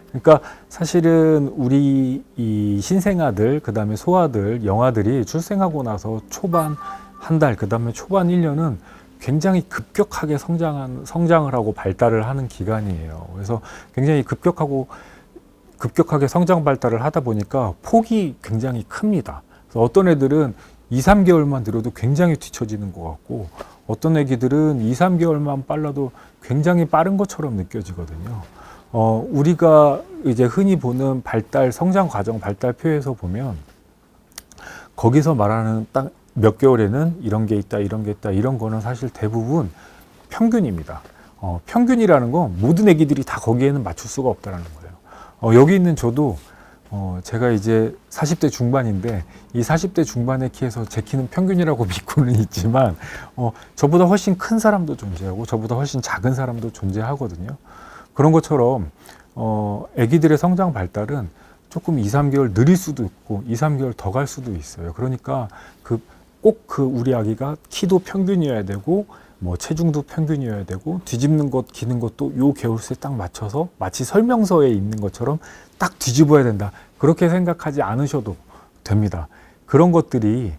그러니까 사실은 우리 이 신생아들, 그 다음에 소아들, 영아들이 출생하고 나서 초반 한 달, 그 다음에 초반 1년은 굉장히 급격하게 성장을 하고 발달을 하는 기간이에요. 그래서 굉장히 급격하게 성장 발달을 하다 보니까 폭이 굉장히 큽니다. 그래서 어떤 애들은 2, 3개월만 들어도 굉장히 뒤처지는 것 같고, 어떤 애기들은 2, 3개월만 빨라도 굉장히 빠른 것처럼 느껴지거든요. 우리가 이제 흔히 보는 발달, 성장 과정 발달표에서 보면 거기서 말하는 딱 몇 개월에는 이런 게 있다, 이런 게 있다, 이런 거는 사실 대부분 평균입니다. 평균이라는 건 모든 애기들이 다 거기에는 맞출 수가 없다는 거예요. 여기 있는 저도 제가 이제 40대 중반인데 이 40대 중반의 키에서 제 키는 평균이라고 믿고는 있지만 저보다 훨씬 큰 사람도 존재하고 저보다 훨씬 작은 사람도 존재하거든요. 그런 것처럼 아기들의 성장 발달은 조금 2, 3개월 느릴 수도 있고 2, 3개월 더 갈 수도 있어요. 그러니까 꼭 우리 아기가 키도 평균이어야 되고 뭐 체중도 평균이어야 되고 뒤집는 것, 기는 것도 요 개월수에 딱 맞춰서 마치 설명서에 있는 것처럼 딱 뒤집어야 된다. 그렇게 생각하지 않으셔도 됩니다. 그런 것들이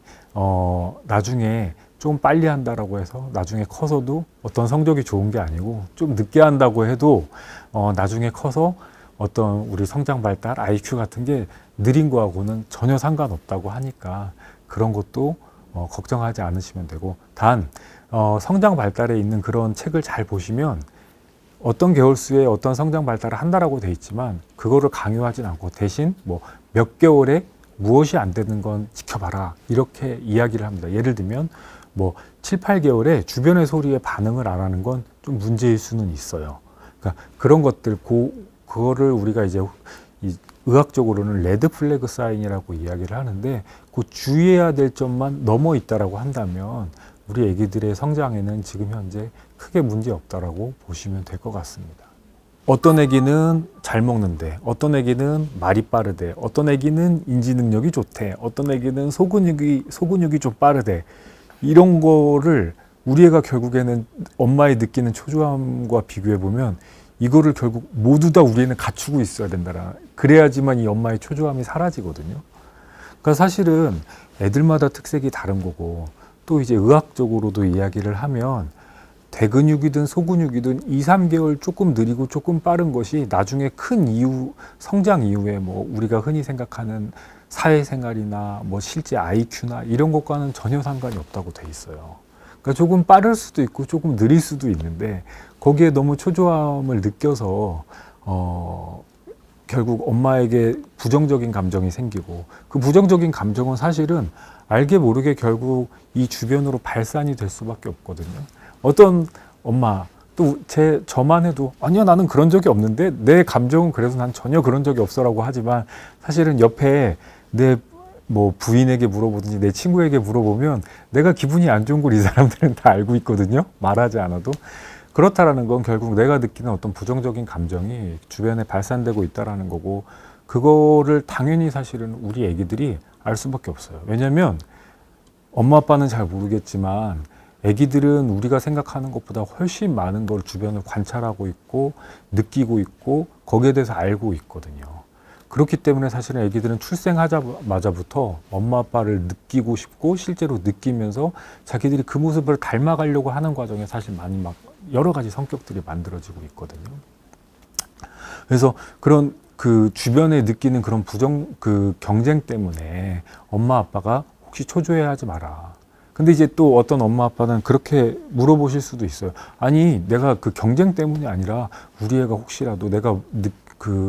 나중에 좀 빨리 한다라고 해서 나중에 커서도 어떤 성적이 좋은 게 아니고 좀 늦게 한다고 해도 나중에 커서 어떤 우리 성장 발달, IQ 같은 게 느린 거하고는 전혀 상관없다고 하니까 그런 것도 걱정하지 않으시면 되고, 단 성장 발달에 있는 그런 책을 잘 보시면 어떤 개월수에 어떤 성장 발달을 한다라고 돼 있지만 그거를 강요하진 않고 대신 뭐 몇 개월에 무엇이 안 되는 건 지켜봐라 이렇게 이야기를 합니다. 예를 들면 뭐 7, 8개월에 주변의 소리에 반응을 안 하는 건 좀 문제일 수는 있어요. 그러니까 그런 것들 그거를 우리가 이제 의학적으로는 레드 플래그 사인이라고 이야기를 하는데 그 주의해야 될 점만 넘어 있다라고 한다면 우리 아기들의 성장에는 지금 현재 크게 문제 없다라고 보시면 될 것 같습니다. 어떤 아기는 잘 먹는데, 어떤 아기는 말이 빠르대, 어떤 아기는 인지 능력이 좋대, 어떤 아기는 소근육이 좀 빠르대. 이런 거를 우리 애가 결국에는 엄마의 느끼는 초조함과 비교해 보면 이거를 결국 모두 다 우리는 갖추고 있어야 된다. 그래야지만 이 엄마의 초조함이 사라지거든요. 그러니까 사실은 애들마다 특색이 다른 거고, 또 이제 의학적으로도 이야기를 하면 대근육이든 소근육이든 2, 3개월 조금 느리고 조금 빠른 것이 나중에 큰 성장 이후에 뭐 우리가 흔히 생각하는 사회생활이나 뭐 실제 IQ나 이런 것과는 전혀 상관이 없다고 돼 있어요. 그러니까 조금 빠를 수도 있고 조금 느릴 수도 있는데 거기에 너무 초조함을 느껴서 결국 엄마에게 부정적인 감정이 생기고, 그 부정적인 감정은 사실은 알게 모르게 결국 이 주변으로 발산이 될 수밖에 없거든요. 어떤 엄마 또 저만 해도 아니야 나는 그런 적이 없는데 내 감정은 그래서 난 전혀 그런 적이 없어라고 하지만 사실은 옆에 내 뭐 부인에게 물어보든지 내 친구에게 물어보면 내가 기분이 안 좋은 걸 이 사람들은 다 알고 있거든요. 말하지 않아도. 그렇다라는 건 결국 내가 느끼는 어떤 부정적인 감정이 주변에 발산되고 있다라는 거고, 그거를 당연히 사실은 우리 애기들이 알 수밖에 없어요. 왜냐면 엄마 아빠는 잘 모르겠지만 애기들은 우리가 생각하는 것보다 훨씬 많은 걸 주변을 관찰하고 있고 느끼고 있고 거기에 대해서 알고 있거든요. 그렇기 때문에 사실은 애기들은 출생하자마자부터 엄마 아빠를 느끼고 싶고 실제로 느끼면서 자기들이 그 모습을 닮아가려고 하는 과정에 사실 많이 막 여러 가지 성격들이 만들어지고 있거든요. 그래서 그런 그 주변에 느끼는 그런 경쟁 때문에 엄마 아빠가 혹시 초조해하지 마라. 근데 이제 또 어떤 엄마 아빠는 그렇게 물어보실 수도 있어요. 아니 내가 그 경쟁 때문이 아니라 우리 애가 혹시라도 내가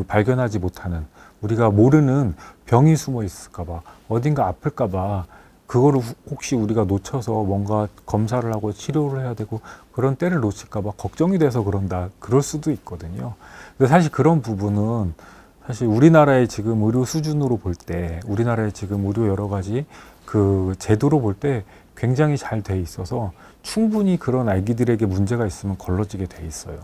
발견하지 못하는, 우리가 모르는 병이 숨어 있을까 봐, 어딘가 아플까 봐 그거를 혹시 우리가 놓쳐서 뭔가 검사를 하고 치료를 해야 되고 그런 때를 놓칠까 봐 걱정이 돼서 그런다. 그럴 수도 있거든요. 근데 사실 그런 부분은 사실 우리나라의 지금 의료 수준으로 볼 때, 우리나라의 지금 의료 여러 가지 그 제도로 볼 때 굉장히 잘 돼 있어서 충분히 그런 아기들에게 문제가 있으면 걸러지게 돼 있어요.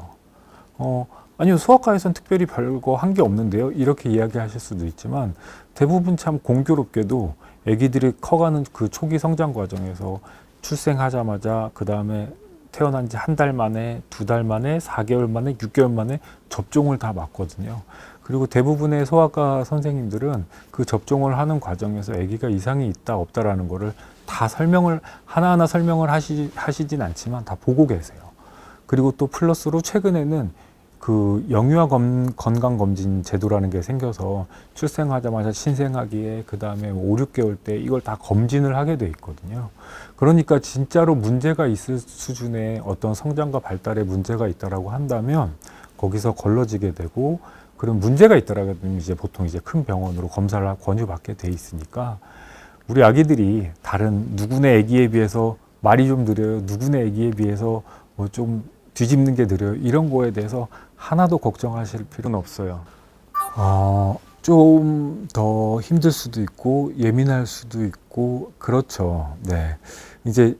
아니요, 소아과에선 특별히 별거 한 게 없는데요. 이렇게 이야기하실 수도 있지만 대부분 참 공교롭게도 아기들이 커가는 그 초기 성장 과정에서 출생하자마자 그 다음에 태어난 지 한 달 만에, 2달 만에, 4개월 만에, 6개월 만에 접종을 다 맞거든요. 그리고 대부분의 소아과 선생님들은 그 접종을 하는 과정에서 아기가 이상이 있다 없다라는 거를 다 설명을 하나하나 설명을 하시진 않지만 다 보고 계세요. 그리고 또 플러스로 최근에는 그 영유아 건강검진 제도라는 게 생겨서 출생하자마자 신생아기에 그 다음에 5, 6개월 때 이걸 다 검진을 하게 돼 있거든요. 그러니까 진짜로 문제가 있을 수준의 어떤 성장과 발달에 문제가 있다라고 한다면 거기서 걸러지게 되고, 그런 문제가 있더라도 이제 보통 이제 큰 병원으로 검사를 권유받게 돼 있으니까 우리 아기들이 다른 누구네 아기에 비해서 말이 좀 느려요, 누구네 아기에 비해서 뭐 좀 뒤집는 게 느려요, 이런 거에 대해서 하나도 걱정하실 필요는 없어요. 좀 더 힘들 수도 있고 예민할 수도 있고 그렇죠. 네. 이제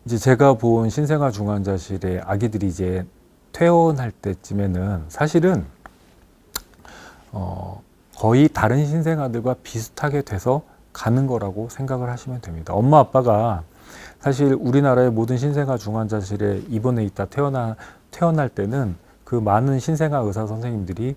제가 본 신생아 중환자실의 아기들이 이제 퇴원할 때쯤에는 사실은 거의 다른 신생아들과 비슷하게 돼서 가는 거라고 생각을 하시면 됩니다. 엄마 아빠가 사실 우리나라의 모든 신생아 중환자실에 입원해 있다 퇴원할 때는 그 많은 신생아 의사 선생님들이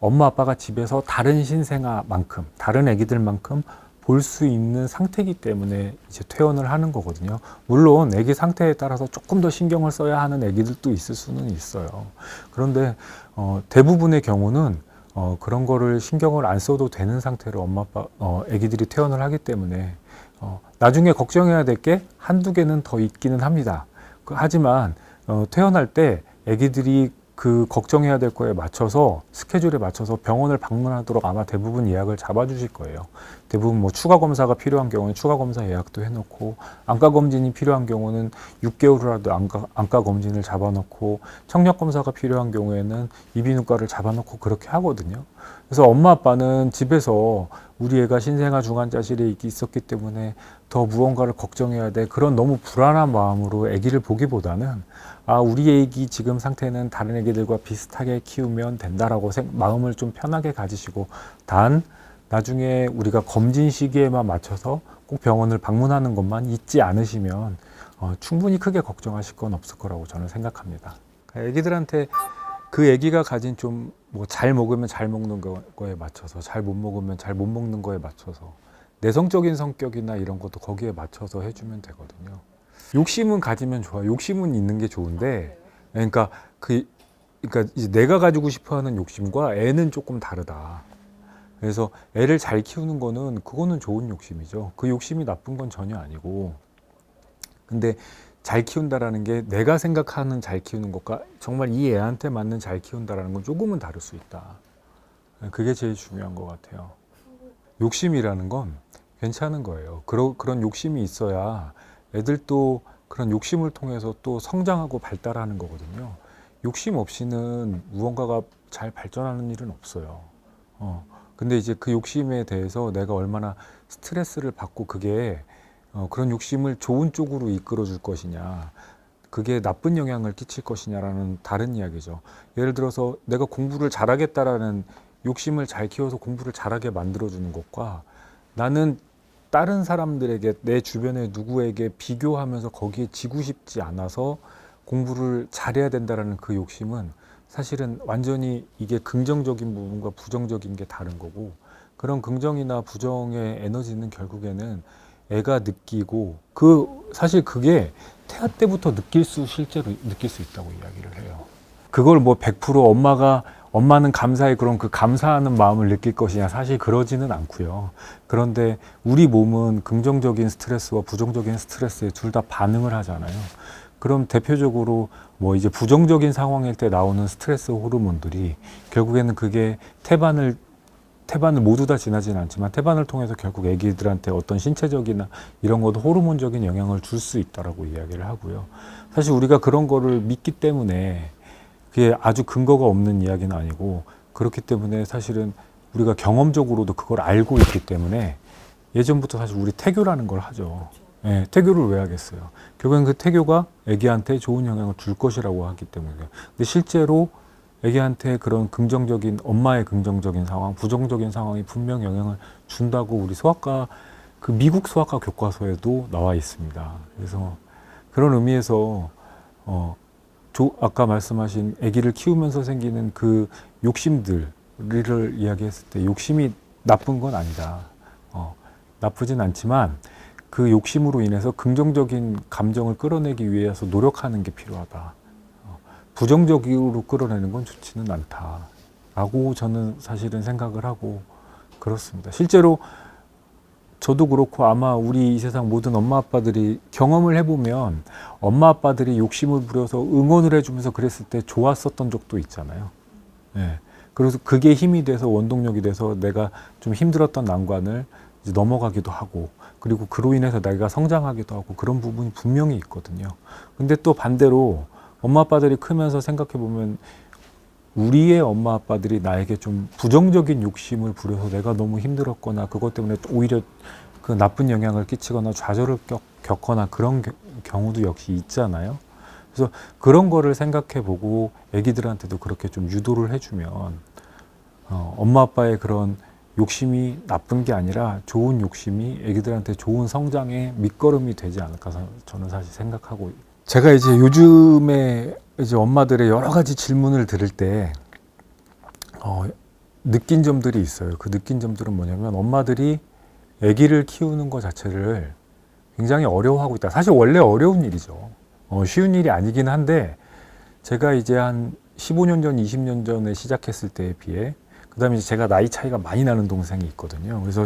엄마 아빠가 집에서 다른 신생아만큼, 다른 아기들만큼 볼 수 있는 상태이기 때문에 이제 퇴원을 하는 거거든요. 물론 아기 상태에 따라서 조금 더 신경을 써야 하는 아기들도 있을 수는 있어요. 그런데 대부분의 경우는 그런 거를 신경을 안 써도 되는 상태로 엄마 아빠 아기들이 퇴원을 하기 때문에 나중에 걱정해야 될 게 한두 개는 더 있기는 합니다. 하지만 퇴원할 때 아기들이 그 걱정해야 될 거에 맞춰서 스케줄에 맞춰서 병원을 방문하도록 아마 대부분 예약을 잡아주실 거예요. 대부분 뭐 추가 검사가 필요한 경우는 추가 검사 예약도 해놓고, 안과 검진이 필요한 경우는 6개월 후라도 안과 검진을 잡아놓고, 청력 검사가 필요한 경우에는 이비인후과를 잡아놓고 그렇게 하거든요. 그래서 엄마 아빠는 집에서 우리 애가 신생아 중환자실에 있었기 때문에 더 무언가를 걱정해야 돼, 그런 너무 불안한 마음으로 아기를 보기보다는 우리 애기 지금 상태는 다른 애기들과 비슷하게 키우면 된다라고 마음을 좀 편하게 가지시고, 단 나중에 우리가 검진 시기에만 맞춰서 꼭 병원을 방문하는 것만 잊지 않으시면 충분히 크게 걱정하실 건 없을 거라고 저는 생각합니다. 애기들한테 그 애기가 가진 좀 뭐 잘 먹으면 잘 먹는 거에 맞춰서, 잘 못 먹으면 잘 못 먹는 거에 맞춰서, 내성적인 성격이나 이런 것도 거기에 맞춰서 해주면 되거든요. 욕심은 가지면 좋아요. 욕심은 있는 게 좋은데, 그러니까 이제 내가 가지고 싶어하는 욕심과 애는 조금 다르다. 그래서 애를 잘 키우는 그거는 좋은 욕심이죠. 그 욕심이 나쁜 건 전혀 아니고, 근데 잘 키운다라는 게 내가 생각하는 잘 키우는 것과 정말 이 애한테 맞는 잘 키운다라는 건 조금은 다를 수 있다. 그게 제일 중요한 것 같아요. 욕심이라는 건 괜찮은 거예요. 그런 욕심이 있어야 애들도 그런 욕심을 통해서 또 성장하고 발달하는 거거든요. 욕심 없이는 무언가가 잘 발전하는 일은 없어요. 근데 이제 그 욕심에 대해서 내가 얼마나 스트레스를 받고 그게 그런 욕심을 좋은 쪽으로 이끌어 줄 것이냐, 그게 나쁜 영향을 끼칠 것이냐라는 다른 이야기죠. 예를 들어서 내가 공부를 잘하겠다라는 욕심을 잘 키워서 공부를 잘하게 만들어주는 것과, 나는 다른 사람들에게, 내 주변의 누구에게 비교하면서 거기에 지고 싶지 않아서 공부를 잘해야 된다라는 그 욕심은 사실은 완전히 이게 긍정적인 부분과 부정적인 게 다른 거고, 그런 긍정이나 부정의 에너지는 결국에는 애가 느끼고, 사실 그게 태아 때부터 실제로 느낄 수 있다고 이야기를 해요. 그걸 뭐 100% 엄마는 감사해, 그런 그 감사하는 마음을 느낄 것이냐, 사실 그러지는 않고요. 그런데 우리 몸은 긍정적인 스트레스와 부정적인 스트레스에 둘 다 반응을 하잖아요. 그럼 대표적으로 뭐 이제 부정적인 상황일 때 나오는 스트레스 호르몬들이 결국에는 그게 태반을 모두 다 지나진 않지만 태반을 통해서 결국 아기들한테 어떤 신체적이나 이런 것도 호르몬적인 영향을 줄 수 있다라고 이야기를 하고요. 사실 우리가 그런 거를 믿기 때문에 그게 아주 근거가 없는 이야기는 아니고, 그렇기 때문에 사실은 우리가 경험적으로도 그걸 알고 있기 때문에 예전부터 사실 우리 태교라는 걸 하죠. 예, 태교를 왜 하겠어요? 결국엔 그 태교가 아기한테 좋은 영향을 줄 것이라고 하기 때문에요. 근데 실제로 아기한테 그런 엄마의 긍정적인 상황, 부정적인 상황이 분명 영향을 준다고 우리 그 미국 소아과 교과서에도 나와 있습니다. 그래서 그런 의미에서 아까 말씀하신 아기를 키우면서 생기는 그 욕심들, 우리를 이야기했을 때 욕심이 나쁜 건 아니다. 나쁘진 않지만 그 욕심으로 인해서 긍정적인 감정을 끌어내기 위해서 노력하는 게 필요하다. 부정적으로 끌어내는 건 좋지는 않다라고 저는 사실은 생각을 하고 그렇습니다. 실제로 저도 그렇고 아마 우리 이 세상 모든 엄마 아빠들이 경험을 해보면 엄마 아빠들이 욕심을 부려서 응원을 해주면서 그랬을 때 좋았었던 적도 있잖아요. 예. 그래서 그게 힘이 돼서 원동력이 돼서 내가 좀 힘들었던 난관을 이제 넘어가기도 하고 그리고 그로 인해서 내가 성장하기도 하고 그런 부분이 분명히 있거든요. 근데 또 반대로 엄마 아빠들이 크면서 생각해 보면 우리의 엄마 아빠들이 나에게 좀 부정적인 욕심을 부려서 내가 너무 힘들었거나 그것 때문에 오히려 그 나쁜 영향을 끼치거나 좌절을 겪거나 그런 경우도 역시 있잖아요. 그래서 그런 거를 생각해 보고 애기들한테도 그렇게 좀 유도를 해주면 엄마 아빠의 그런 욕심이 나쁜 게 아니라 좋은 욕심이 애기들한테 좋은 성장의 밑거름이 되지 않을까 저는 사실 생각하고 제가 이제 요즘에 이제 엄마들의 여러 가지 질문을 들을 때 느낀 점들이 있어요. 그 느낀 점들은 뭐냐면 엄마들이 아기를 키우는 것 자체를 굉장히 어려워하고 있다. 사실 원래 어려운 일이죠. 쉬운 일이 아니긴 한데 제가 이제 한 15년 전, 20년 전에 시작했을 때에 비해 그다음에 이제 제가 나이 차이가 많이 나는 동생이 있거든요. 그래서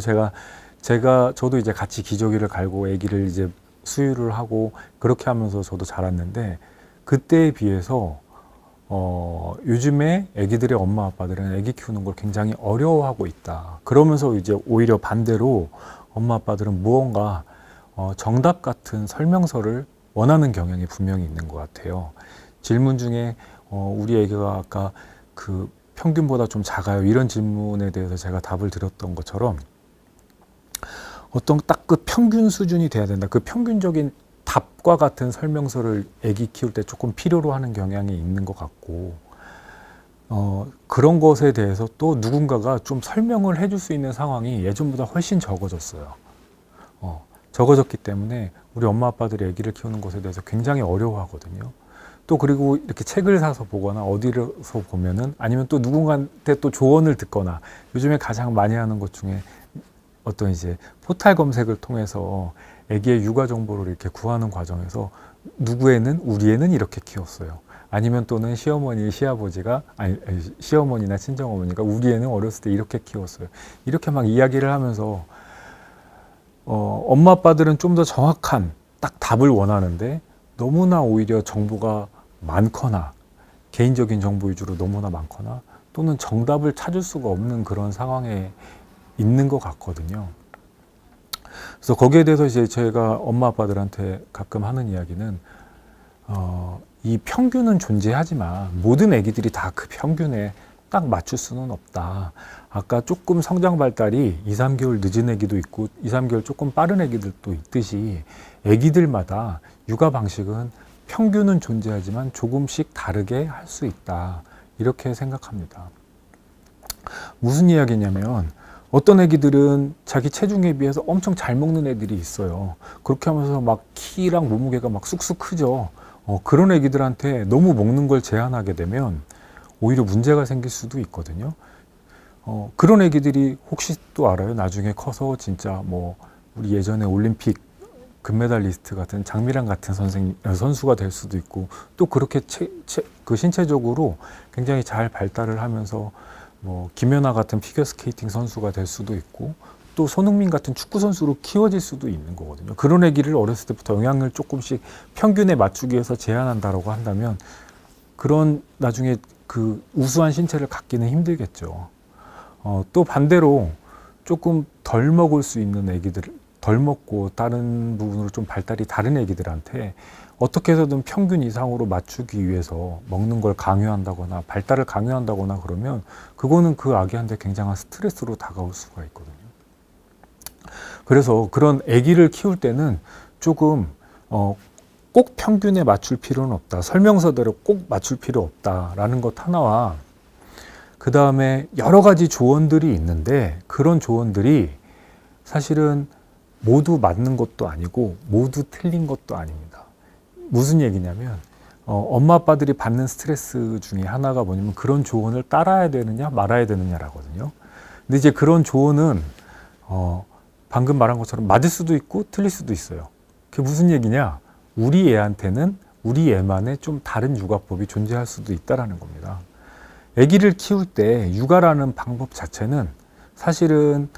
저도 이제 같이 기저귀를 갈고 아기를 이제 수유를 하고 그렇게 하면서 저도 자랐는데 그때에 비해서 요즘에 아기들의 엄마 아빠들은 아기 키우는 걸 굉장히 어려워하고 있다. 그러면서 이제 오히려 반대로 엄마 아빠들은 무언가 정답 같은 설명서를 원하는 경향이 분명히 있는 것 같아요. 질문 중에 우리 아기가 아까 그 평균보다 좀 작아요. 이런 질문에 대해서 제가 답을 드렸던 것처럼 어떤 딱 그 평균 수준이 돼야 된다. 그 평균적인 답과 같은 설명서를 아기 키울 때 조금 필요로 하는 경향이 있는 것 같고 그런 것에 대해서 또 누군가가 좀 설명을 해줄 수 있는 상황이 예전보다 훨씬 적어졌어요. 적어졌기 때문에 우리 엄마 아빠들이 아기를 키우는 것에 대해서 굉장히 어려워하거든요. 또 그리고 이렇게 책을 사서 보거나 어디서 보면은 아니면 또 누군가한테 또 조언을 듣거나 요즘에 가장 많이 하는 것 중에 어떤 이제 포탈 검색을 통해서 아기의 육아 정보를 이렇게 구하는 과정에서 누구애는 우리 애는 이렇게 키웠어요. 아니면 또는 시어머니, 시아버지가 시어머니나 친정어머니가 우리 애는 어렸을 때 이렇게 키웠어요. 이렇게 막 이야기를 하면서 엄마 아빠들은 좀 더 정확한 딱 답을 원하는데 너무나 오히려 정보가 많거나 개인적인 정보 위주로 너무나 많거나 또는 정답을 찾을 수가 없는 그런 상황에 있는 것 같거든요. 그래서 거기에 대해서 이제 제가 엄마 아빠들한테 가끔 하는 이야기는 이 평균은 존재하지만 모든 아기들이 다 그 평균에 딱 맞출 수는 없다. 아까 조금 성장 발달이 2, 3개월 늦은 아기도 있고 2, 3개월 조금 빠른 아기들도 있듯이 아기들마다 육아 방식은 평균은 존재하지만 조금씩 다르게 할 수 있다. 이렇게 생각합니다. 무슨 이야기냐면 어떤 애기들은 자기 체중에 비해서 엄청 잘 먹는 애들이 있어요. 그렇게 하면서 막 키랑 몸무게가 막 쑥쑥 크죠. 그런 애기들한테 너무 먹는 걸 제한하게 되면 오히려 문제가 생길 수도 있거든요. 그런 애기들이 혹시 또 알아요? 나중에 커서 진짜 뭐 우리 예전에 올림픽 금메달리스트 같은 장미란 같은 선수가 될 수도 있고 또 그렇게 그 신체적으로 굉장히 잘 발달을 하면서 뭐 김연아 같은 피겨스케이팅 선수가 될 수도 있고 또 손흥민 같은 축구 선수로 키워질 수도 있는 거거든요. 그런 애기를 어렸을 때부터 영양을 조금씩 평균에 맞추기 위해서 제한한다라고 한다면 그런 나중에 그 우수한 신체를 갖기는 힘들겠죠. 또 반대로 조금 덜 먹을 수 있는 애기들, 덜 먹고 다른 부분으로 좀 발달이 다른 애기들한테 어떻게 해서든 평균 이상으로 맞추기 위해서 먹는 걸 강요한다거나 발달을 강요한다거나 그러면 그거는 그 아기한테 굉장한 스트레스로 다가올 수가 있거든요. 그래서 그런 아기를 키울 때는 조금 꼭 평균에 맞출 필요는 없다. 설명서대로 꼭 맞출 필요 없다라는 것 하나와 그 다음에 여러 가지 조언들이 있는데 그런 조언들이 사실은 모두 맞는 것도 아니고 모두 틀린 것도 아닙니다. 무슨 얘기냐면 엄마 아빠들이 받는 스트레스 중에 하나가 뭐냐면 그런 조언을 따라야 되느냐 말아야 되느냐라거든요. 근데 이제 그런 조언은 방금 말한 것처럼 맞을 수도 있고 틀릴 수도 있어요. 그게 무슨 얘기냐? 우리 애한테는 우리 애만의 좀 다른 육아법이 존재할 수도 있다라는 겁니다. 아기를 키울 때 육아라는 방법 자체는 사실은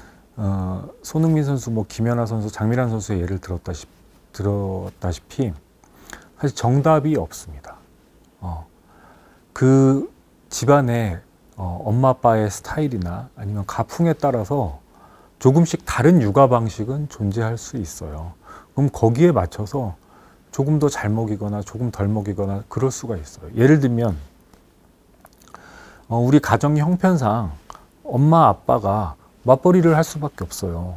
손흥민 선수, 김연아 선수, 장미란 선수의 예를 들었다시피 사실 정답이 없습니다. 그 집안의 엄마 아빠의 스타일이나 아니면 가풍에 따라서 조금씩 다른 육아 방식은 존재할 수 있어요. 그럼 거기에 맞춰서 조금 더 잘 먹이거나 조금 덜 먹이거나 그럴 수가 있어요. 예를 들면 우리 가정 형편상 엄마 아빠가 맞벌이를 할 수밖에 없어요.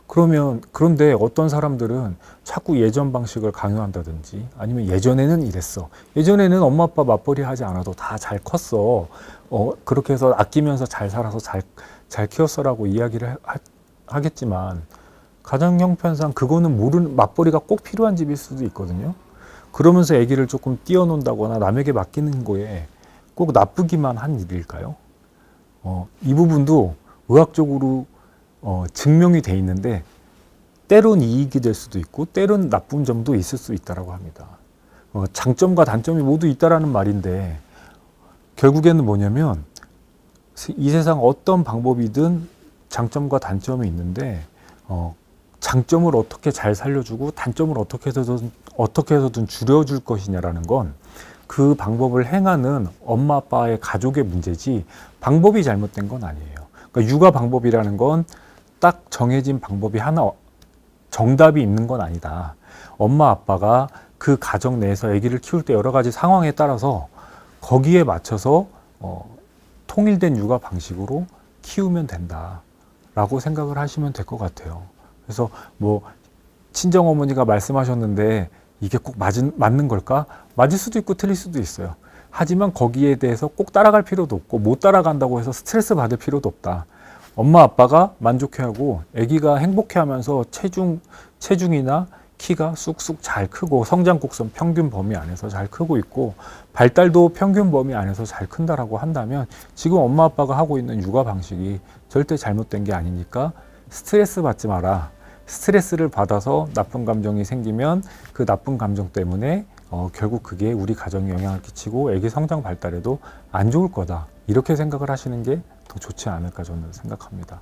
그런데 어떤 사람들은 자꾸 예전 방식을 강요한다든지 아니면 예전에는 이랬어. 예전에는 엄마 아빠 맞벌이 하지 않아도 다 잘 컸어. 그렇게 해서 아끼면서 잘 살아서 잘 키웠어라고 이야기를 하겠지만 가정 형편상 그거는 맞벌이가 꼭 필요한 집일 수도 있거든요. 그러면서 아기를 조금 띄워놓는다거나 남에게 맡기는 거에 꼭 나쁘기만 한 일일까요? 이 부분도 의학적으로 증명이 돼 있는데 때론 이익이 될 수도 있고 때론 나쁜 점도 있을 수 있다라고 합니다. 장점과 단점이 모두 있다라는 말인데 결국에는 뭐냐면 이 세상 어떤 방법이든 장점과 단점이 있는데 장점을 어떻게 잘 살려주고 단점을 어떻게 해서든 줄여줄 것이냐라는 건 그 방법을 행하는 엄마 아빠의 가족의 문제지 방법이 잘못된 건 아니에요. 그러니까 육아 방법이라는 건 딱 정해진 방법이 하나 정답이 있는 건 아니다. 엄마 아빠가 그 가정 내에서 아기를 키울 때 여러 가지 상황에 따라서 거기에 맞춰서 통일된 육아 방식으로 키우면 된다라고 생각을 하시면 될 것 같아요. 그래서 친정어머니가 말씀하셨는데 이게 꼭 맞는 걸까? 맞을 수도 있고 틀릴 수도 있어요. 하지만 거기에 대해서 꼭 따라갈 필요도 없고 못 따라간다고 해서 스트레스 받을 필요도 없다. 엄마 아빠가 만족해하고 아기가 행복해하면서 체중이나 키가 쑥쑥 잘 크고 성장 곡선 평균 범위 안에서 잘 크고 있고 발달도 평균 범위 안에서 잘 큰다라고 한다면 지금 엄마 아빠가 하고 있는 육아 방식이 절대 잘못된 게 아니니까 스트레스 받지 마라. 스트레스를 받아서 나쁜 감정이 생기면 그 나쁜 감정 때문에 결국 그게 우리 가정에 영향을 끼치고 아기 성장 발달에도 안 좋을 거다. 이렇게 생각을 하시는 게 더 좋지 않을까 저는 생각합니다.